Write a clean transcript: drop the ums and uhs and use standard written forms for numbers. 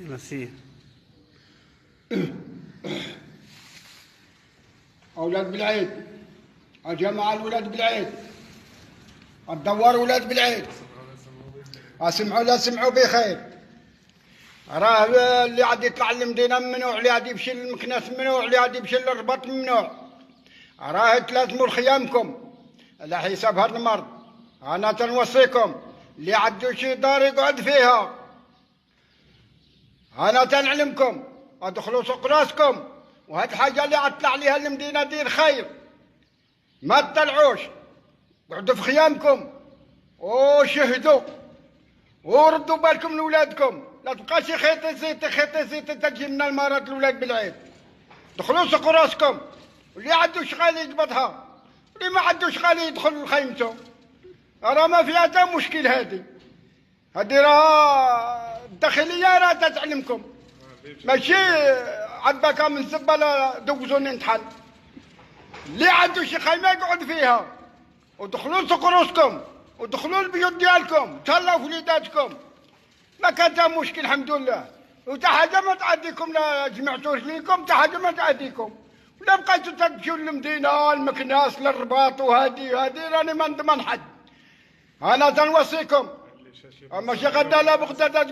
يمسيه. أولاد بالعيد، الجماعة الولاد بالعيد، الدوار ولاد بالعيد، اسمعوا لا سمعوا بخير. راه اللي عاد يطلع المدينة ممنوع، اللي عاد يمشي للمكناس ممنوع، اللي عاد يمشي للرباط ممنوع. راه تلازموا لخيامكم على حساب هذا المرض. أنا تنوصيكم اللي عنده شي دار يقعد فيها. أنا تنعلمكم ادخلوا سوق راسكم، وهاد الحاجة اللي عاد تطلع ليها المدينة دير خير، ما تطلعوش، قعدوا في خيامكم وشهدوا وردوا بالكم لولادكم. لا تبقى شي خيط زيت تجي لنا المرض الولاد بالعيد. دخلوا سوقوا راسكم، واللي عنده شغال يقبضها، واللي ما عنده شغال يدخل لخيمته. راه ما فيها حتى مشكل. هادي راه الداخليه راه تتعلمكم، ماشي عباك من زباله دوزوني نطحن. اللي عنده شي خيمه يقعد فيها، ودخلوا سوقوا راسكم، ودخلوا البيوت ديالكم، تهلاو في وليداتكم. ما كان تا مشكل الحمد لله. وتا حاجه ما تعديكم، لا جمعتوا رجليكم تا حاجه ما تعديكم، ولا بقيتوا تمشيو للمدينه المكناس للرباط وهادي راني ما نضمن حد. انا تنوصيكم، اما شي غدا لا بغدا